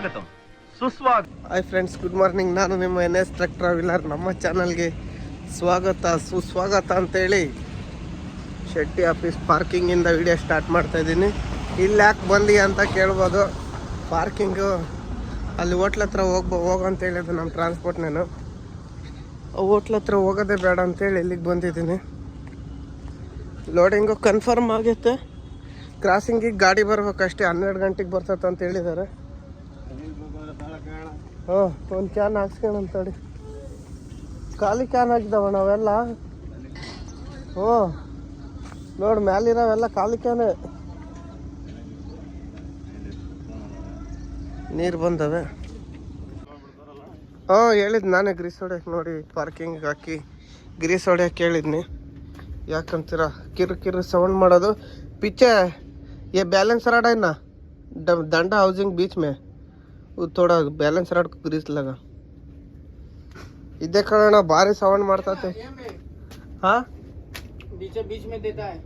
ಸ್ವಾಗತಂ ಸುಸ್ವಾಗತ. Hi friends, good morning. ನಾನು ನಿಮ್ಮ NS ಟ್ರಕ್ ಟ್ರಾವೆಲರ್. ನಮ್ಮ ಚಾನಲ್ಗೆ ಸ್ವಾಗತ ಸುಸ್ವಾಗತ ಅಂತೇಳಿ ಶೆಟ್ಟಿ ಆಫೀಸ್ ಪಾರ್ಕಿಂಗಿಂದ ವಿಡಿಯೋ ಸ್ಟಾರ್ಟ್ ಮಾಡ್ತಾಯಿದ್ದೀನಿ. ಇಲ್ಲಿ ಯಾಕೆ ಬಂದಿ ಅಂತ ಕೇಳ್ಬೋದು. ಪಾರ್ಕಿಂಗು ಅಲ್ಲಿ ಹೋಟ್ಲ್ ಹತ್ರ ಹೋಗಂತ ಹೇಳಿದ್ದು ನಮ್ಮ ಟ್ರಾನ್ಸ್ಪೋರ್ಟ್ನೇನು. ಹೋಟ್ಲ್ ಹತ್ರ ಹೋಗೋದೇ ಬೇಡ ಅಂತೇಳಿ ಇಲ್ಲಿಗೆ ಬಂದಿದ್ದೀನಿ. ಲೋಡಿಂಗು ಕನ್ಫರ್ಮ್ ಆಗೈತೆ. ಕ್ರಾಸಿಂಗಿಗೆ ಗಾಡಿ ಬರ್ಬೇಕಷ್ಟೇ, 12 ಗಂಟೆಗೆ ಬರ್ತೈತೆ ಅಂತ ಹೇಳಿದ್ದಾರೆ. ಒಂದು ಕ್ಯಾನ್ ಹಾಕ್ಸ್ಕೊಂಡಂತಡಿ. ಖಾಲಿ ಕ್ಯಾನ್ ಹಾಕಿದವ ನಾವೆಲ್ಲ. ನೋಡಿ ಮ್ಯಾಲಿರೋವೆಲ್ಲ ಖಾಲಿ ಕ್ಯಾನೆ. ನೀರು ಬಂದವೆ. ಹೇಳಿದ್ ನಾನೇ ಗ್ರೀಸ್ ಹೊಡ್ಯಕ್ಕೆ. ನೋಡಿ ಪಾರ್ಕಿಂಗ್ ಹಾಕಿ ಗ್ರೀಸ್ ಹೊಡ್ಯಕ್ಕೆ ಹೇಳಿದ್ನಿ. ಯಾಕಂತೀರ ಕಿರು ಸೌಂಡ್ ಮಾಡೋದು. पीछे ये बैलेंस रॉड है ना, डंडा हाउसिंग बीच में, वो थोड़ा बैलेंस रॉड को ग्रीस लगा. इधर खड़ा भारी साउंड मारता थे. हाँ बीच में देता है.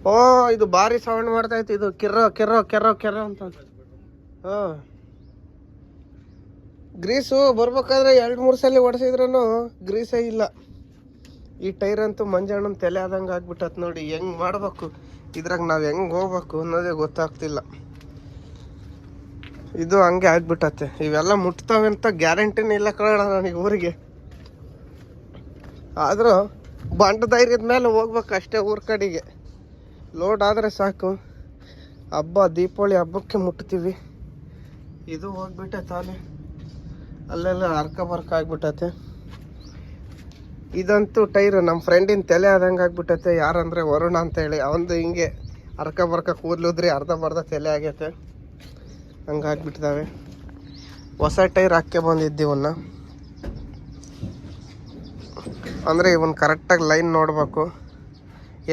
हाँ ಇದು ಭಾರಿ ಸೌಂಡ್ ಮಾಡ್ತಾ ಇತ್ತು. ಇದು ಕಿರ್ರೋ ಕಿರ್ರೋ ಕೆರ್ರೋ ಕೆರ್ರೋ ಅಂತ. ಗ್ರೀಸು ಬರ್ಬೇಕಾದ್ರೆ 2-3 ಸಲ ಹೊಡೆಸಿದ್ರೂ ಗ್ರೀಸೇ ಇಲ್ಲ. ಈ ಟೈರ್ ಅಂತೂ ಮಂಜಣ್ಣನ ತಲೆ ಆದಂಗೆ ಆಗ್ಬಿಟ್ಟತ್. ನೋಡಿ ಹೆಂಗೆ ಮಾಡ್ಬೇಕು, ಇದ್ರಾಗ ನಾವು ಹೆಂಗೆ ಹೋಗ್ಬೇಕು ಅನ್ನೋದೇ ಗೊತ್ತಾಗ್ತಿಲ್ಲ. ಇದು ಹಂಗೆ ಆಗ್ಬಿಟ್ಟತ್ತೆ. ಇವೆಲ್ಲ ಮುಟ್ತಾವೆ ಅಂತ ಗ್ಯಾರಂಟಿನೇ ಇಲ್ಲ ಕಣ ನನಗೆ ಊರಿಗೆ. ಆದರೂ ಬಂಡ ಧೈರ್ಯದ ಮೇಲೆ ಹೋಗ್ಬೇಕು ಅಷ್ಟೇ ಊರ ಕಡೆಗೆ. ಲೋಡ್ ಆದರೆ ಸಾಕು. ಹಬ್ಬ ದೀಪಾವಳಿ ಹಬ್ಬಕ್ಕೆ ಮುಟ್ತೀವಿ. ಇದು ಹೋಗ್ಬಿಟ್ಟೆ ತಾನೆ, ಅಲ್ಲೆಲ್ಲ ಅರ್ಕ ಬರ್ಕ ಆಗ್ಬಿಟ್ಟತೆ. ಇದಂತೂ ಟೈರ್ ನಮ್ಮ ಫ್ರೆಂಡಿನ ತಲೆ ಆದಂಗೆ ಆಗ್ಬಿಟ್ಟೈತೆ. ಯಾರಂದರೆ ವರುಣ ಅಂತೇಳಿ, ಅವಂದು ಹಿಂಗೆ ಅರ್ಕ ಬರ್ಕ ಕೂದಲುದ್ರಿ ಅರ್ಧ ತಲೆ ಆಗೈತೆ. ಹಂಗಾಗ್ಬಿಟ್ಟಿದ್ದಾವೆ. ಹೊಸ ಟೈರ್ ಹಾಕಿ ಬಂದಿದ್ದೀವನ್ನ. ಅಂದರೆ ಇವನ್ ಕರೆಕ್ಟಾಗಿ ಲೈನ್ ನೋಡಬೇಕು,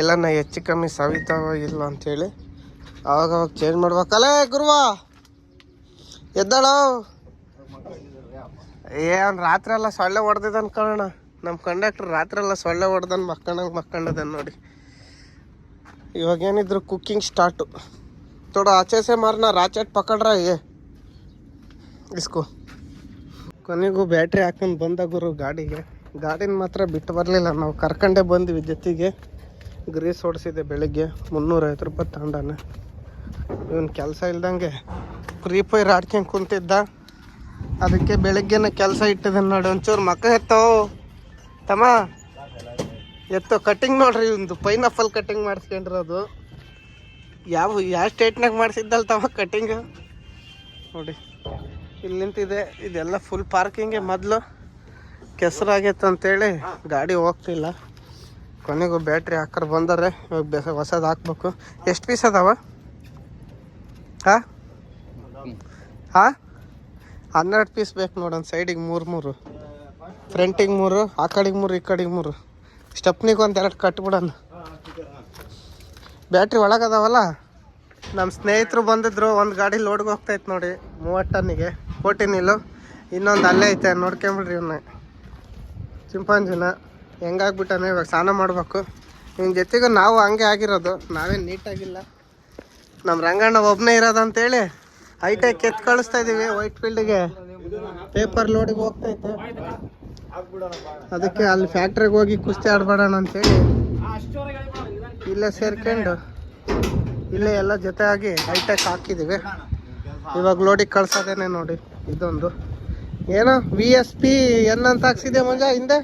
ಎಲ್ಲನ ಹೆಚ್ಚು ಕಮ್ಮಿ ಸವಿತಾವ ಇಲ್ಲ ಅಂಥೇಳಿ ಅವಾಗ ಚೇಂಜ್ ಮಾಡ್ಬೇಕಲ್ಲೇ. ಗುರುವಾ ಎದ್ದಾಳೋ. ಅವ್ನು ರಾತ್ರಿ ಎಲ್ಲ ಸೊಳ್ಳೆ ಹೊಡೆದಿದ್ದ ಅನ್ಕೊಳ್ಳೋಣ. ನಮ್ಮ ಕಂಡಕ್ಟರ್ ರಾತ್ರಿ ಎಲ್ಲ ಸೊಳ್ಳೆ ಹೊಡೆದನ್ ಮಕ್ಕಂಡದನ್ ನೋಡಿ. ಇವಾಗೇನಿದ್ರು ಕುಕ್ಕಿಂಗ್ ಸ್ಟಾರ್ಟು. ಥೋड़ा अच्छे से मारना, ರಾಚೆಟ್ ಪಕಡ್ ರಾ ये ಇಸ್ಕೋ. ಕೊನೆಗೂ ಬ್ಯಾಟ್ರಿ ಹಾಕೊಂಡು ಬಂದ ಗುರು ಗಾಡಿಗೆ. ಗಾಡಿನ ಮಾತ್ರ ಬಿಟ್ಟು ಬರಲಿಲ್ಲ, ನಾವು ಕರ್ಕೊಂಡೇ ಬಂದ್ವಿ ಜೊತೆಗೆ. ಗ್ರೀಸ್ ಹೊಡಿಸಿದೆ ಬೆಳಿಗ್ಗೆ. 350 ರೂಪಾಯಿ ತಗೊಂಡಾನೆ. ಇವನು ಕೆಲಸ ಇಲ್ದಂಗೆ ಫ್ರೀ ಫೈರ್ ಆಡ್ಕೊಂಡು ಕುಂತಿದ್ದ. ಅದಕ್ಕೆ ಬೆಳಗ್ಗೆನೇ ಕೆಲಸ ಇಟ್ಟಿದೆ ನೋಡಿ. ಒಂಚೂರು ಮಕ್ಕ ಎತ್ತೋ ತಮ್ಮ, ಎತ್ತೋ. ಕಟ್ಟಿಂಗ್ ನೋಡ್ರಿ, ಒಂದು ಪೈನಾಪಲ್ ಕಟ್ಟಿಂಗ್ ಮಾಡಿಸ್ಕೊಂಡಿರೋದು. ಯಾವ ಸ್ಟೇಟ್ನಾಗ ಮಾಡಿಸಿದ್ದಲ್ಲ ತಮ್ಮ ಕಟ್ಟಿಂಗ್ ನೋಡಿ. ಇಲ್ಲಿ ನಿಂತಿದೆ. ಇದೆಲ್ಲ ಫುಲ್ ಪಾರ್ಕಿಂಗೆ. ಮೊದಲು ಕೆಸರಾಗೈತೆ ಅಂತೇಳಿ ಗಾಡಿ ಹೋಗ್ತಿಲ್ಲ. ಕೊನೆಗೂ ಬ್ಯಾಟ್ರಿ ಹಾಕರ್ ಬಂದರೆ ಇವಾಗ ಹೊಸದು ಹಾಕ್ಬೇಕು. ಎಷ್ಟು ಪೀಸ್ ಅದಾವ? 12 ಪೀಸ್ ಬೇಕು ನೋಡೋಣ. ಸೈಡಿಗೆ 3 ಫ್ರಂಟಿಗೆ 3, ಆ ಕಡೆಗೆ 3, ಈ ಕಡೆಗೆ 3. ಸ್ಟೆಪ್ನಿಗೆ 1-2 ಕಟ್ಬಿಡೋಣ. ಬ್ಯಾಟ್ರಿ ಒಳಗದಾವಲ್ಲ. ನಮ್ಮ ಸ್ನೇಹಿತರು ಬಂದಿದ್ರು. ಒಂದು ಗಾಡಿ ಲೋಡ್ಗೆ ಹೋಗ್ತಾಯಿತ್ತು ನೋಡಿ, 30 ಟನ್ನಿಗೆ 14 ಇನ್ನೊಂದು ಅಲ್ಲೇ ಐತೆ. ನೋಡ್ಕೊಂಬಿಡ್ರಿ ಇವನ್ನ, ಚಿಂಪಾಂಜಿನ. ಹೆಂಗಾಗ್ಬಿಟ್ಟಾನೆ. ಇವಾಗ ಸ್ನಾನ ಮಾಡಬೇಕು. ಇವ್ನ ಜೊತೆಗೂ ನಾವು ಹಂಗೆ ಆಗಿರೋದು. ನಾವೇನು ನೀಟಾಗಿಲ್ಲ. ನಮ್ಮ ರಂಗಣ್ಣ ಒಬ್ಬನೇ ಇರೋದಂತೇಳಿ ಹೈಟೆಕ್ ಎತ್ತು ಕಳಿಸ್ತಾ ಇದ್ದೀವಿ ವೈಟ್ ಫೀಲ್ಡ್ಗೆ. ಪೇಪರ್ ಲೋಡಿಗೆ ಹೋಗ್ತೈತೆ. ಅದಕ್ಕೆ ಅಲ್ಲಿ ಫ್ಯಾಕ್ಟ್ರಿಗೆ ಹೋಗಿ ಕುಸ್ತಿ ಆಡ್ಬೇಡೋಣ ಅಂತೇಳಿ ಇಲ್ಲೇ ಸೇರ್ಕೊಂಡು ಇಲ್ಲೇ ಎಲ್ಲ ಜೊತೆ ಆಗಿ ಹೈಟೆಕ್ ಹಾಕಿದ್ದೀವಿ. ಇವಾಗ ಲೋಡಿಗೆ ಕಳ್ಸೋದೇನೆ ನೋಡಿ. ಇದೊಂದು ಏನೋ VSP N ಅಂತ ಹಾಕ್ಸಿದೆ ಮಂಜ. ಹಿಂದೆ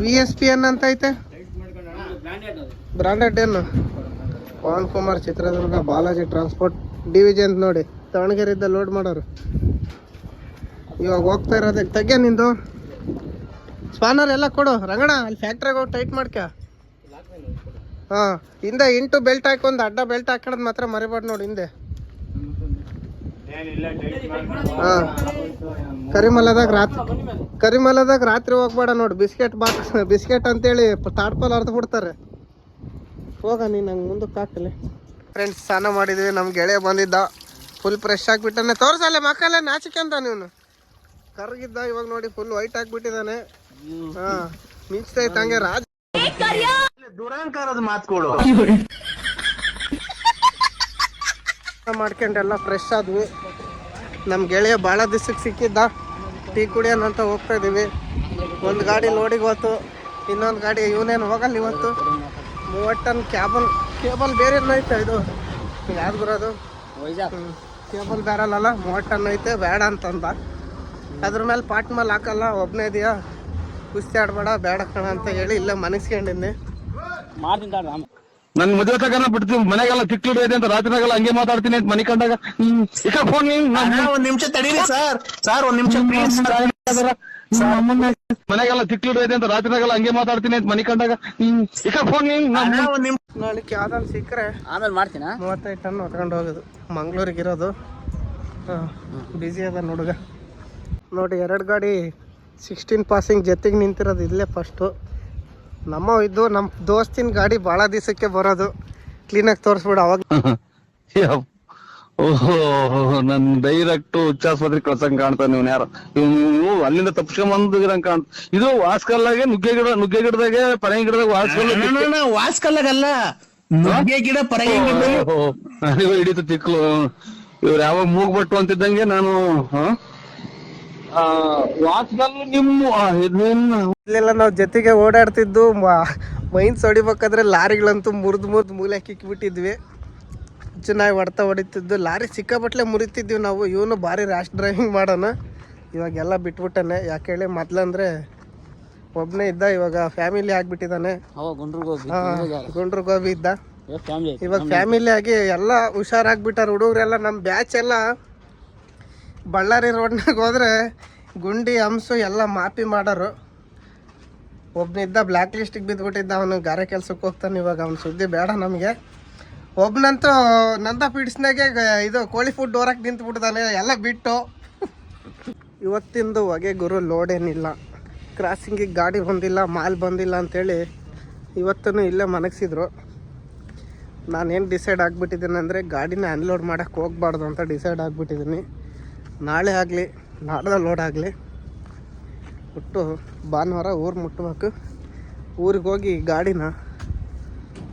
VSP N ಅಂತ ಐತೆ. ಬ್ರಾಂಡೆಡ್ ಏನು? ಪವನ್ ಕುಮಾರ್ ಚಿತ್ರದುರ್ಗ ಬಾಲಾಜಿ ಟ್ರಾನ್ಸ್ಪೋರ್ಟ್ ಡಿವಿಜನ್ ನೋಡಿ. ದಾವಣಗೆರೆಯಿಂದ ಲೋಡ್ ಮಾಡೋರು. ಇವಾಗ ಹೋಗ್ತಾ ಇರೋದಕ್ಕೆ ತೆಗೆ ನಿಂದು ಸ್ಪಾನರ್ ಎಲ್ಲ ಕೊಡು ರಂಗಣ. ಅಲ್ಲಿ ಫ್ಯಾಕ್ಟ್ರಿಗೆ ಹೋಗಿ ಟೈಟ್ ಮಾಡ್ಕ. ಹಿಂದೆ ಇಂಟು ಬೆಲ್ಟ್ ಹಾಕಿ ಒಂದು ಅಡ್ಡ ಬೆಲ್ಟ್ ಹಾಕೋದು ಮಾತ್ರ ಮರಿಬಾರ್ದು ನೋಡಿ ಹಿಂದೆ. ಕರಿಮಲದಾಗ ರಾತ್ರಿ ಹೋಗ್ಬೇಡ ನೋಡಿ. ಬಿಸ್ಕೆಟ್ ಅಂತೇಳಿ ತಾಡ್ಪಲ್ ಅರ್ದು ಬಿಡ್ತಾರೆ. ಹೋಗ ನೀನು ಹಂಗೆ ಮುಂದಕ್ಕೆ ಹಾಕಲಿ. ಫ್ರೆಂಡ್ಸ್, ಸ್ನಾನ ಮಾಡಿದ್ವಿ. ನಮ್ಮ ಗೆಳೆಯ ಬಂದಿದ್ದ, ಫುಲ್ ಫ್ರೆಶ್ ಆಗಿಬಿಟ್ಟಾನೆ. ತೋರ್ಸಲ್ಲೇ ಮಕ್ಕಳೇ ನಾಚಿಕೆ ಅಂತ ನೀನು. ಕರ್ಗಿದ್ದ, ಇವಾಗ ನೋಡಿ ಫುಲ್ ವೈಟ್ ಆಗಿಬಿಟ್ಟಿದ್ದಾನೆ. ಮಿಂಚ್ತೈತೆ ಹಂಗೆ. ರಾಜ ದುರಂಕಾರದ ಮಾತುಗಳು. ಮಾಡ್ಕೊಂಡೆಲ್ಲ ಫ್ರೆಶ್ ಆದ್ವಿ. ನಮ್ಮ ಗೆಳೆಯ ಭಾಳ ದಿವ್ಸಕ್ಕೆ ಸಿಕ್ಕಿದ್ದ. ಟೀ ಕುಡಿಯೋಣಂತ ಹೋಗ್ತಾ ಇದ್ದೀವಿ. ಒಂದು ಗಾಡಿ ಲೋಡಿಗೆ ಹೋಯ್ತು, ಇನ್ನೊಂದು ಗಾಡಿ ಇವನೇನು ಹೋಗಲ್ಲ ಇವತ್ತು. 30 ಟನ್ ಕೇಬಲ್ ಬೇರೆ ಐತೆ. ಇದು ಯಾವ್ದು ಬರೋದು ಕೇಬಲ್ ಬ್ಯಾರಲ್ಲ 30 ಟನ್ ಐತೆ, ಬೇಡ ಅಂತಂದ. ಅದ್ರ ಮೇಲೆ ಪಾಟ್ ಮೇಲೆ ಹಾಕಲ್ಲ, ಒಬ್ಬನೇ ಇದೆಯಾ ಕುಸ್ತಿ ಆಡ್ಬೇಡ ಬೇಡ ಕಣ ಅಂತ ಹೇಳಿ ಇಲ್ಲ ಮನಸ್ಕೊಂಡಿದ್ದೆ. ನನ್ ಮದುವೆ ತಗನ ಬಿಡ್ತೀವಿ, ಮನೆಗೆಲ್ಲ ತಿಕ್ಕಿಡು ಇದೆ ಅಂತ ರಾತ್ರಿನಾಗೆಲ್ಲ ಹಂಗೆ ಮಾತಾಡ್ತೀನಿ ಅಂತ ಮನೆ ಕಂಡಾಗ ಫೋನ್ ಒಂದ್ ನಿಮಿಷ ತಡೀರಿ ಸರ್ ಒಂದ್ ನಿಮಿಷ ಪ್ಲೀಸ್. ಮನೆಗೆಲ್ಲ ತಿಕ್ಕಿಡು ಇದೆ ಅಂತ ರಾತ್ರಿನಾಗೆಲ್ಲ ಹಂಗೆ ಮಾತಾಡ್ತೀನಿ ಅಂತ ಮನೆ ಕಂಡಾಗ ಫೋನ್ ನಾಳೆಗೆ ಯಾವ್ದಾದ್ರು ಸಿಕ್ಕರೆ ಆಮೇಲೆ ಮಾಡ್ತೀನ. 35 ಟನ್ ಹೊತ್ಕೊಂಡು ಹೋಗೋದು ಮಂಗ್ಳೂರಿಗೆ ಇರೋದು. ಬ್ಯುಸಿ ಅದ ಹುಡುಗ ನೋಡಿ. 2 ಗಾಡಿ 16 ಪಾಸಿಂಗ್ ಜೊತೆಗೆ ನಿಂತಿರೋದು ಇಲ್ಲೇ ಫಸ್ಟು. ನಮ್ಮ ಇದ್ದು ನಮ್ಮ ದೋಸ್ತಿನ ಗಾಡಿ ಭಾಳ ದಿವಸಕ್ಕೆ ಬರೋದು, ಕ್ಲೀನಾಗಿ ತೋರಿಸ್ಬಿಡು ಅವಾಗ. ಓಹೋ, ನನ್ ಡೈರೆಕ್ಟ್ ಉಚ್ಚಾಸ್ಪತ್ರೆ ಕಳ್ಸಂಗ್ ಕಾಣ್ತಾನೆ ನೀವು. ಯಾರು ಇವ್ನು ಅಲ್ಲಿಂದ ತಪ್ಸ್ಕೊಂಡ್ ಕಾಣ್ತ. ಇದು ವಾಸ್ಕಲ್ಲಾಗೆ ನುಗ್ಗೆ ಗಿಡದಾಗೆ ಪರಂಗಿ ಗಿಡದಾಗ ವಾಸ್ಕಲ್ಲಾಗಲ್ಲ, ನುಗ್ಗೆ ಗಿಡ ಪರಂಗಿ ನನಗೂ ಹಿಡಿತು ತಿಕ್ಲು. ಇವ್ರು ಯಾವಾಗ ಮೂಗ್ಬಟ್ಟು ಅಂತಿದ್ದಂಗೆ ನಾನು ವಾಸ್ಕಲ್ ಇಲ್ಲೆಲ್ಲ ನಾವು ಜೊತೆಗೆ ಓಡಾಡ್ತಿದ್ದು. ಮೈನ್ಸ್ ಹೊಡಿಬೇಕಾದ್ರೆ ಲಾರಿಗಳಂತೂ ಮುರಿದು ಮೂಲೆ ಕಿಕ್ಬಿಟ್ಟಿದ್ವಿ. ಚೆನ್ನಾಗಿ ಹೊಡಿತಿದ್ದು ಲಾರಿ ಸಿಕ್ಕಾಪಟ್ಲೆ ಮುರಿತಿದ್ವಿ ನಾವು. ಇವನು ಭಾರಿ ರ್ಯಾಶ್ ಡ್ರೈವಿಂಗ್ ಮಾಡೋಣ. ಇವಾಗೆಲ್ಲ ಬಿಟ್ಬಿಟ್ಟಾನೆ. ಯಾಕೆ ಹೇಳಿ, ಮೊದ್ಲಂದ್ರೆ ಒಬ್ಬನೇ ಇದ್ದ, ಇವಾಗ ಫ್ಯಾಮಿಲಿ ಆಗಿಬಿಟ್ಟಿದ್ದಾನೆ. ಗುಂಡ್ರು ಗೋಬಿ ಇದ್ದ, ಇವಾಗ ಫ್ಯಾಮಿಲಿ ಆಗಿ ಎಲ್ಲ ಹುಷಾರಾಗ್ಬಿಟ್ಟಾರ ಹುಡುಗರೆಲ್ಲ. ನಮ್ಮ ಬ್ಯಾಚ್ ಎಲ್ಲ ಬಳ್ಳಾರಿ ರೋಡ್ನಾಗ ಹೋದ್ರೆ ಗುಂಡಿ ಹಂಸು ಎಲ್ಲ ಮಾಪಿ ಮಾಡೋರು. ಒಬ್ಬನಿದ್ದ ಬ್ಲ್ಯಾಕ್ ಲಿಸ್ಟಿಗೆ ಬಿದ್ದುಬಿಟ್ಟಿದ್ದ, ಅವನು ಗಾರೆ ಕೆಲ್ಸಕ್ಕೆ ಹೋಗ್ತಾನೆ. ಇವಾಗ ಅವ್ನ ಸುದ್ದಿ ಬೇಡ ನಮಗೆ. ಒಬ್ಬನಂತೂ ನಂದ ಪೀಡ್ಸ್ನಾಗೆ ಇದು ಕೋಳಿ ಫುಡ್ ಹೊರಕ್ಕೆ ನಿಂತ್ಬಿಡ್ತಾನೆ ಎಲ್ಲ ಬಿಟ್ಟು. ಇವತ್ತಿಂದು ಹೊಗೆ ಗುರು ಲೋಡ್ ಏನಿಲ್ಲ, ಕ್ರಾಸಿಂಗಿಗೆ ಗಾಡಿ ಬಂದಿಲ್ಲ, ಮಾಲ್ ಬಂದಿಲ್ಲ ಅಂಥೇಳಿ ಇವತ್ತೂ ಇಲ್ಲೇ ಮನಗಿಸಿದ್ರು. ನಾನೇನು ಡಿಸೈಡ್ ಆಗಿಬಿಟ್ಟಿದ್ದೀನಿ ಅಂದರೆ ಗಾಡಿನ ಅನ್ಲೋಡ್ ಮಾಡೋಕ್ಕೆ ಹೋಗ್ಬಾರ್ದು ಅಂತ ಡಿಸೈಡ್ ಆಗಿಬಿಟ್ಟಿದ್ದೀನಿ. ನಾಳೆ ಆಗಲಿ ನಾಡ್ದ ಲೋಡ್ ಆಗಲಿ ಒಟ್ಟು ಭಾನುವಾರ ಊರು ಮುಟ್ಟಬೇಕು. ಊರಿಗೆ ಹೋಗಿ ಗಾಡಿನ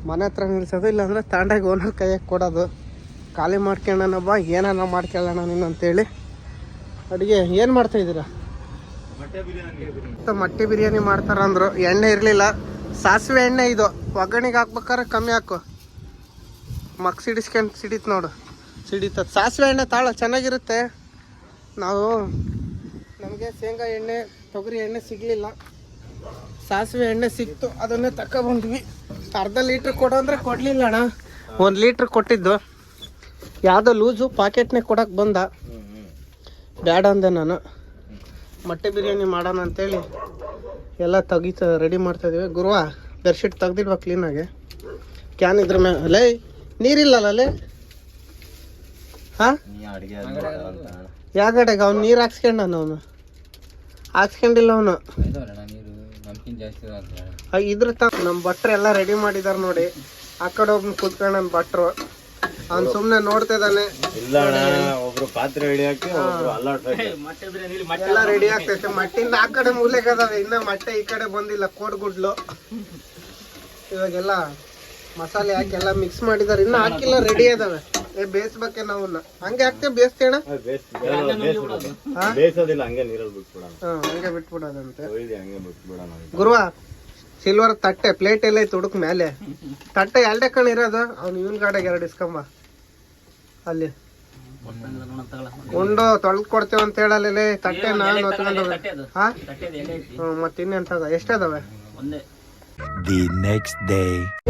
ಮನೆ ಹತ್ರ ನಿಲ್ಸೋದು, ಇಲ್ಲಾಂದರೆ ತಾಂಡಾಗಿ ಓನರ್ ಕೈಯಾಗೆ ಕೊಡೋದು. ಖಾಲಿ ಮಾಡ್ಕೊಳ್ಳೋಣ ಬಾ, ಏನಾನ ಮಾಡ್ಕೊಳ್ಳೋಣ ನೀನು ಅಂತೇಳಿ. ಅಡುಗೆ ಏನು ಮಾಡ್ತಾಯಿದ್ದೀರಾ? ಮಟ್ಟಿ ಬಿರಿಯಾನಿ ಮಾಡ್ತಾರಂದ್ರು. ಎಣ್ಣೆ ಇರಲಿಲ್ಲ, ಸಾಸಿವೆ ಎಣ್ಣೆ ಇದು. ಒಗ್ಗರಣೆಗೆ ಹಾಕ್ಬೇಕಾದ್ರೆ ಕಮ್ಮಿ ಹಾಕು, ಮಗ್ ಸಿಡಿಸ್ಕೊಂಡು ಸಿಡಿತು ನೋಡು, ಸಿಡಿತದ. ಸಾಸಿವೆ ಎಣ್ಣೆ ತಾಳ ಚೆನ್ನಾಗಿರುತ್ತೆ. ನಮಗೆ ಶೇಂಗಾ ಎಣ್ಣೆ ತೊಗರಿ ಎಣ್ಣೆ ಸಿಗಲಿಲ್ಲ, ಸಾಸಿವೆ ಎಣ್ಣೆ ಸಿಕ್ತು, ಅದನ್ನೇ ತಗೊಬಂದ್ವಿ. ಅರ್ಧ ಲೀಟ್ರ್ ಕೊಡು ಅಂದರೆ ಕೊಡಲಿಲ್ಲ ಅಣ್ಣ. 1 ಲೀಟ್ರ್ ಕೊಟ್ಟಿದ್ದು, ಯಾವುದೋ ಲೂಸು ಪಾಕೆಟ್ನೇ ಕೊಡೋಕೆ ಬಂದ. ಬ್ಯಾಡ ಅಂದೆ ನಾನು. ಮೊಟ್ಟೆ ಬಿರಿಯಾನಿ ಮಾಡೋಣ ಅಂತೇಳಿ ಎಲ್ಲ ರೆಡಿ ಮಾಡ್ತಾಯಿದ್ದೀವಿ. ಗುರುವ ಬೆಡ್ಶೀಟ್ ತೆಗ್ದಿಡ್ವಾ ಕ್ಲೀನಾಗೆ. ಕ್ಯಾನ್ ಇದ್ರ ಮೇಲೆ ಅಲ್ಲೇ ನೀರಿಲ್ಲಲ್ಲ ಅಲ್ಲೇ. ಹಾಂ, ಯಾವ ಗಡೆಗೆ ಅವ್ನು ನೀರು ಹಾಕ್ಸ್ಕೊಂಡನು, ಅವನು ಹಾಕ್ಸ್ಕೊಂಡಿಲ್ಲ ಅವನು. ಇದ್ರ ನಮ್ಮ ಭಟ್ರು ಎಲ್ಲ ರೆಡಿ ಮಾಡಿದಾರೆ ನೋಡಿ. ಆ ಕಡೆ ಒಬ್ನ ಕೂತ್ಕೊಂಡು ನನ್ನ ಭಟ್ರು, ಅವ್ನು ಸುಮ್ಮನೆ ನೋಡ್ತಿದ್ದಾನೆ. ಎಲ್ಲ ರೆಡಿ ಆಗ್ತೈತೆ. ಮಟ್ಟಿಂದ ಆ ಕಡೆ ಮೂಲೆಗೆ ಅದಾವೆ, ಇನ್ನ ಮೊಟ್ಟೆ ಈ ಕಡೆ ಬಂದಿಲ್ಲ, ಕೋಡ್ಗುಡ್ಲು. ಇವಾಗೆಲ್ಲ ಮಸಾಲೆ ಹಾಕಿ ಎಲ್ಲ ಮಿಕ್ಸ್ ಮಾಡಿದಾರೆ, ಇನ್ನ ಹಾಕಿಲ್ಲ, ರೆಡಿ ಅದಾವೆ. ಬೇಯಿಸ್ಬೇಕೆ ನಾವು ಹಂಗೆ ಹಾಕ್ತೇವೆ, ಬೇಯಿಸ್ತೇಣ ಹಂಗೆ ಬಿಟ್ಬಿಡೋದಂತೆ. ಗುರುವ ಸಿಲ್ವರ್ ತಟ್ಟೆ ಪ್ಲೇಟ್ ಎಲ್ಲ ಐತೆ ಹುಡುಕ್ ಮೇಲೆ. ತಟ್ಟೆ 2 ಕಣ್ ಇರೋದು. ಅವ್ನು ಇವನ್ ಗಾಡಿಗೆ 2 ಇಸ್ಕೊಂಬ. ಅಲ್ಲಿ ಉಂಡು ತೊಳೆದು ಕೊಡ್ತೇವೆ ಅಂತ ಹೇಳಲ್ಲ ತಟ್ಟೆ. ನಾನು ಹೊತ್ಕೊಂಡು ಹಾ ಮತ್ತಿನ್ನೆಂತದ ಎಷ್ಟದಾವೆ.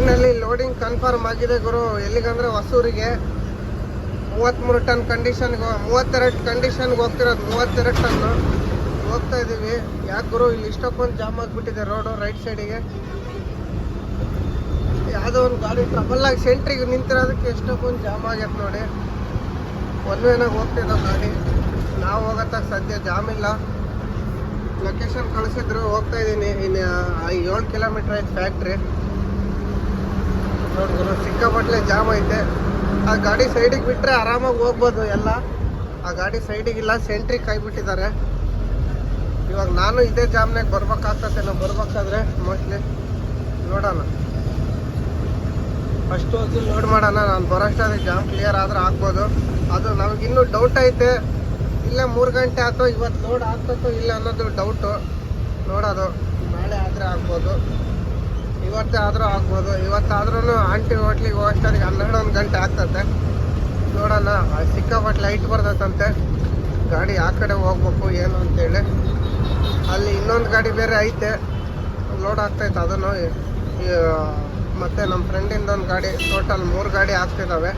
ಇನ್ನಲ್ಲಿ ಲೋಡಿಂಗ್ ಕನ್ಫರ್ಮ್ ಆಗಿದೆ ಗುರು. ಎಲ್ಲಿಗಂದ್ರೆ ಹೊಸೂರಿಗೆ 33 ಟನ್ ಕಂಡೀಷನ್ಗೆ 32 ಕಂಡೀಷನ್ಗೆ ಹೋಗ್ತಿರೋದು. 32 ಟನ್ನು ಹೋಗ್ತಾ ಇದೀವಿ. ಯಾಕೆ ಗುರು ಇಲ್ಲಿ ಇಷ್ಟಕ್ಕೊಂದು ಜಾಮ್ ಆಗಿಬಿಟ್ಟಿದೆ ರೋಡು ರೈಟ್ ಸೈಡಿಗೆ. ಯಾವುದೋ ಒಂದು ಗಾಡಿ ಟ್ರಬಲ್ ಆಗಿ ಸೆಂಟ್ರಿಗೆ ನಿಂತಿರೋದಕ್ಕೆ ಎಷ್ಟಕ್ಕೊಂದು ಜಾಮ್ ಆಗೈತೆ ನೋಡಿ. ಒನ್ ವೇನಾಗ ಹೋಗ್ತಿದ್ದೋ ಗಾಡಿ. ನಾವು ಹೋಗತ್ತಾಗ ಸದ್ಯ ಜಾಮ್ ಇಲ್ಲ. ಲೊಕೇಶನ್ ಕಳಿಸಿದ್ರು, ಹೋಗ್ತಾ ಇದ್ದೀನಿ. ಇನ್ನು 7 ಕಿಲೋಮೀಟ್ರ್ ಐತೆ ಫ್ಯಾಕ್ಟ್ರಿ. ನೋಡ್ಗುರು ಸಿಕ್ಕಾಪಟ್ಲೆ ಜಾಮ್ ಐತೆ. ಆ ಗಾಡಿ ಸೈಡಿಗೆ ಬಿಟ್ಟರೆ ಆರಾಮಾಗಿ ಹೋಗ್ಬೋದು ಎಲ್ಲ. ಆ ಗಾಡಿ ಸೈಡಿಗಿಲ್ಲ, ಸೆಂಟ್ರಿಗೆ ಕಾಯ್ಬಿಟ್ಟಿದ್ದಾರೆ. ಇವಾಗ ನಾನು ಇದೇ ಜಾಮ್ನಾಗ ಬರ್ಬೇಕಾಗ್ತದೆ. ನಾವು ಬರ್ಬೇಕಾದ್ರೆ ಮೋಸ್ಟ್ಲಿ ನೋಡೋಣ. ಫಸ್ಟ್ ಹೋಗಿ ಲೋಡ್ ಮಾಡೋಣ. ನಾನು ಬರೋಷ್ಟಾದ್ರೆ ಜಾಮ್ ಕ್ಲಿಯರ್ ಆದ್ರೆ ಆಗ್ಬೋದು. ಅದು ನಮಗಿನ್ನೂ ಡೌಟ್ ಐತೆ, ಇಲ್ಲೇ 3 ಗಂಟೆ ಆಯ್ತು, ಇವತ್ತು ಲೋಡ್ ಆಗ್ತೋ ಇಲ್ಲ ಅನ್ನೋದು ಡೌಟು. ನೋಡೋದು, ನಾಳೆ ಆದರೆ ಆಗ್ಬೋದು, ಇವತ್ತೇ ಆದರೂ ಆಗ್ಬೋದು. ಇವತ್ತಾದ್ರೂ ಆಂಟಿ ಹೋಟ್ಲಿಗೆ ಹೋಗೋಷ್ಟಾರಿಗೆ 12-1 ಗಂಟೆ ಆಗ್ತದೆ. ನೋಡೋಣ. ಸಿಕ್ಕಾಪಟ್ಟೆ ಲೈಟ್ ಬರ್ತೈತಂತೆ, ಗಾಡಿ ಆ ಕಡೆ ಹೋಗ್ಬೇಕು ಏನು ಅಂತೇಳಿ. ಅಲ್ಲಿ ಇನ್ನೊಂದು ಗಾಡಿ ಬೇರೆ ಐತೆ, ಲೋಡ್ ಆಗ್ತೈತೆ ಅದನ್ನು. ಮತ್ತು ನಮ್ಮ ಫ್ರೆಂಡಿಂದ ಒಂದು ಗಾಡಿ, ಟೋಟಲ್ 3 ಗಾಡಿ ಆಗ್ತಿದ್ದಾವೆ.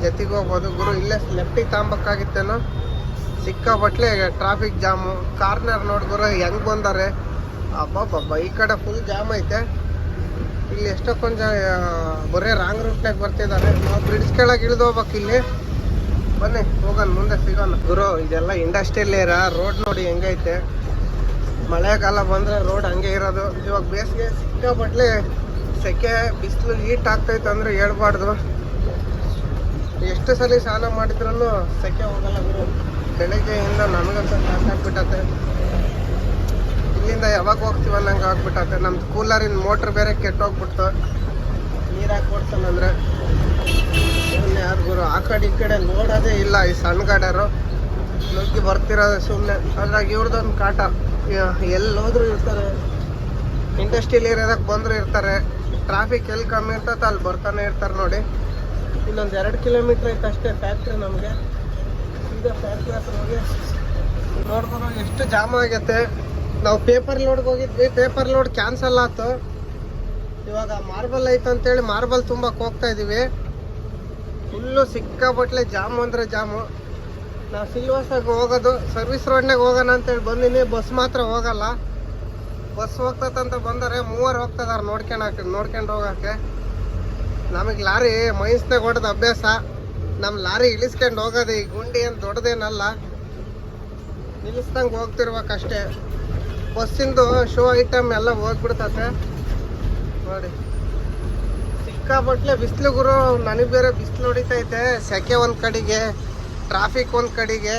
ಜೊತೆಗೆ ಹೋಗ್ಬೋದು ಗುರು. ಇಲ್ಲೇ ಲೆಫ್ಟಿಗೆ ತಗೊಂಬೇಕಾಗಿತ್ತೇನೋ. ಸಿಕ್ಕಾಪಟ್ಲೆ ಟ್ರಾಫಿಕ್ ಜಾಮು. ಕಾರ್ನರ್ ನೋಡಿ ಗುರು ಹೆಂಗೆ ಬಂದಾರೆ. ಅಬ್ಬಬ್ಬಬ್ಬ, ಈ ಕಡೆ ಫುಲ್ ಜಾಮ್ ಐತೆ. ಇಲ್ಲಿ ಎಷ್ಟೋ ಕೊಂಚ ಬರೀ ರಾಂಗ್ ರೂಟ್ನಾಗ ಬರ್ತಿದ್ದಾರೆ. ನಾವು ಬ್ರಿಡ್ಜ್ ಕೆಳಗೆ ಇಳಿದು ಹೋಗ್ಬೇಕು. ಇಲ್ಲಿ ಬನ್ನಿ ಹೋಗೋಣ, ಮುಂದೆ ಸಿಗೋಣ ಗುರು. ಇದೆಲ್ಲ ಇಂಡಸ್ಟ್ರಿಯಲ್ ಏರಿಯಾ. ರೋಡ್ ನೋಡಿ ಹೆಂಗೈತೆ. ಮಳೆಗಾಲ ಬಂದರೆ ರೋಡ್ ಹಂಗೆ ಇರೋದು. ಇವಾಗ ಬೇಸಿಗೆ ಸಿಕ್ಕಾಪಟ್ಲೆ ಸೆಕೆ, ಬಿಸಿಲು ಹೀಟ್ ಆಗ್ತೈತೆ ಅಂದರೆ ಹೇಳ್ಬಾರ್ದು. ಎಷ್ಟು ಸಲ ಸ್ನಾನ ಮಾಡಿದ್ರೂ ಸೆಕೆ ಹೋಗಲ್ಲ ಗುರು. ಬೆಳಗ್ಗೆಯಿಂದ ನನಗಂತ ಸಾಕಾಗ್ಬಿಟ್ಟತೆ. ಇಲ್ಲಿಂದ ಯಾವಾಗ ಹೋಗ್ತೀವಿ ಅನ್ನಂಗೆ ಆಗ್ಬಿಟ್ಟತೆ. ನಮ್ಮ ಕೂಲರಿನ ಮೋಟ್ರ್ ಬೇರೆ ಕೆಟ್ಟೋಗ್ಬಿಡ್ತು. ನೀರು ಹಾಕ್ಬಿಡ್ತಾನಂದ್ರೆ ಯಾರು ಗುರು. ಆ ಕಡೆ ಈ ಕಡೆ ನೋಡೋದೇ ಇಲ್ಲ ಈ ಸಣ್ಣ ಗಾಡಿಯರು. ನುಗ್ಗಿ ಬರ್ತಿರೋದು ಸುಮ್ಮನೆ. ಅದ್ರಾಗ ಇವ್ರದ್ದೊಂದು ಕಾಟ. ಎಲ್ಲಿ ಹೋದ್ರು ಇರ್ತಾರೆ, ಇಂಡಸ್ಟ್ರಿಯಲ್ ಏರಿಯಾದಾಗ ಬಂದರೂ ಇರ್ತಾರೆ. ಟ್ರಾಫಿಕ್ ಎಲ್ಲಿ ಕಮ್ಮಿ ಇರ್ತದೆ ಅಲ್ಲಿ ಬರ್ತಾನೆ ಇರ್ತಾರೆ ನೋಡಿ. ಇನ್ನೊಂದು 2 ಕಿಲೋಮೀಟ್ರ್ ಐತೆ ಅಷ್ಟೇ ಫ್ಯಾಕ್ಟ್ರಿ ನಮಗೆ. ಈಗ ಫ್ಯಾಕ್ಟ್ರಿ ಹತ್ರ ಹೋಗಿ ನೋಡ್ಬೋದು ಎಷ್ಟು ಜಾಮ್ ಆಗೈತೆ. ನಾವು ಪೇಪರ್ ಲೋಡ್ಗೆ ಹೋಗಿದ್ವಿ, ಪೇಪರ್ ಲೋಡ್ ಕ್ಯಾನ್ಸಲ್ ಆಯ್ತು. ಇವಾಗ ಮಾರ್ಬಲ್ ಐತೆ ಅಂತೇಳಿ ಮಾರ್ಬಲ್ ತುಂಬಕ್ಕೆ ಹೋಗ್ತಾ ಇದ್ದೀವಿ. ಫುಲ್ಲು ಸಿಕ್ಕಾಪಟ್ಲೆ ಜಾಮು ಅಂದರೆ ಜಾಮು. ನಾವು ಸಿಲ್ವಾಸಾಗ ಹೋಗೋದು, ಸರ್ವಿಸ್ ರೋಡ್ನಾಗ ಹೋಗೋಣ ಅಂತೇಳಿ ಬಂದೀನಿ. ಬಸ್ ಮಾತ್ರ ಹೋಗಲ್ಲ. ಬಸ್ ಹೋಗ್ತದಂತ ಬಂದರೆ 3 ಹೋಗ್ತದಾರೆ ನೋಡ್ಕೊಂಡು ಹೋಗೋಕ್ಕೆ. ನಮಗೆ ಲಾರಿ ಮೈನ್ಸ್ನಾಗ ಹೊಡೆದ ಅಭ್ಯಾಸ. ನಮ್ಮ ಲಾರಿ ಇಳಿಸ್ಕೊಂಡು ಹೋಗೋದು. ಈ ಗುಂಡಿ ಏನು ದೊಡ್ಡದೇನಲ್ಲ, ನಿಲ್ಲಿಸ್ದಂಗೆ ಹೋಗ್ತಿರ್ಬೇಕಷ್ಟೇ. ಬಸ್ಸಿಂದು ಶೋ ಐಟಮ್ ಎಲ್ಲ ಹೋಗ್ಬಿಡ್ತತೆ ನೋಡಿ. ಸಿಕ್ಕಾಪಟ್ಲೆ ಬಿಸಿಲು ಗುರು. ನನಗೆ ಬೇರೆ ಬಿಸಿಲು ಹೊಡಿತೈತೆ. ಸೆಕೆ ಒಂದು ಕಡೆಗೆ, ಟ್ರಾಫಿಕ್ ಒಂದು ಕಡೆಗೆ,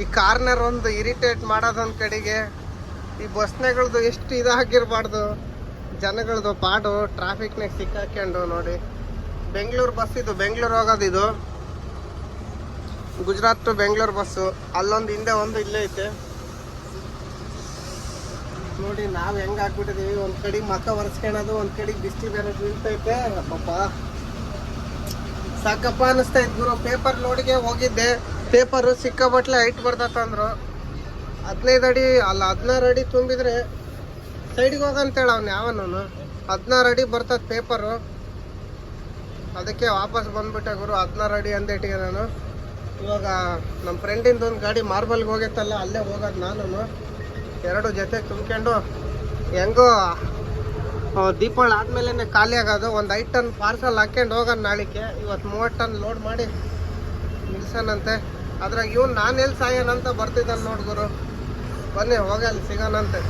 ಈ ಕಾರ್ನರ್ ಒಂದು ಇರಿಟೇಟ್ ಮಾಡೋದೊಂದು ಕಡೆಗೆ. ಈ ಬಸ್ನಾಗಳದ್ದು ಎಷ್ಟು ಇದಾಗಿರ್ಬಾರ್ದು ಜನಗಳದ್ದು ಪಾಡು. ಟ್ರಾಫಿಕ್ನಾಗ ಸಿಕ್ಕಾಕೊಂಡು ನೋಡಿ. ಬೆಂಗಳೂರು ಬಸ್ ಇದು, ಬೆಂಗಳೂರು ಹೋಗೋದು ಇದು. Gujarat to Bengaluru bus. ಅಲ್ಲೊಂದು ಹಿಂದೆ ಒಂದು ಇಲ್ಲೇ ಐತೆ ನೋಡಿ. ನಾವು ಹೆಂಗೆ ಆಗ್ಬಿಟ್ಟಿದ್ದೀವಿ. ಒಂದು ಕಡೆಗೆ ಮಕ್ಕ ಒರೆಸ್ಕೊಳ್ಳೋದು, ಒಂದು ಕಡೆಗೆ ಬಿಸಿಲು ಬೇರೆ ಬೀಳ್ತೈತೆ. ಅಪ್ಪಪ್ಪ ಸಾಕಪ್ಪ ಅನ್ನಿಸ್ತೈತೆ ಗುರು. ಪೇಪರ್ ಲೋಡಿಗೆ ಹೋಗಿದ್ದೆ. Paper ಸಿಕ್ಕಾಬಟ್ಲೆ height ಬರ್ತಂದ್ರು. 15 ಅಡಿ ಅಲ್ಲ 16 ಅಡಿ ತುಂಬಿದ್ರೆ ಸೈಡಿಗೆ ಹೋಗಂತೇಳಿ ಅವ್ನು ಯಾವನು. 16 ಅಡಿ ಬರ್ತದೆ ಪೇಪರು. ಅದಕ್ಕೆ ವಾಪಸ್ ಬಂದ್ಬಿಟ್ಟೆ ಗುರು. 16 ಅಡಿ ಅಂದೇಟಿಗೆ ನಾನು. ಇವಾಗ ನಮ್ಮ ಫ್ರೆಂಡಿಂದ ಒಂದು ಗಾಡಿ ಮಾರ್ಬಲ್ಗೆ ಹೋಗೈತಲ್ಲ, ಅಲ್ಲೇ ಹೋಗೋದು ನಾನು. 2 ಜೊತೆ ತುಂಬ್ಕೊಂಡು ಹೆಂಗೋ ದೀಪಾವಳಿ ಆದಮೇಲೆ ಖಾಲಿ ಆಗೋದು. ಒಂದು 5 ಟನ್ ಪಾರ್ಸಲ್ ಹಾಕ್ಕೊಂಡು ಹೋಗೋಣ ನಾಳಿಕೆ. ಇವತ್ತು 30 ಟನ್ ಲೋಡ್ ಮಾಡಿ ನಿಲ್ಸನಂತೆ. ಅದ್ರಾಗ ಇವ್ನು ನಾನು ಎಲ್ಲಿ ಸಾಯೋಣಂತ ಬರ್ತಿದ್ದಾನೆ ನೋಡಿ ಗುರು. ಬನ್ನಿ ಹೋಗಿ ಅಲ್ಲಿ ಸಿಗೋಣಂತೆ.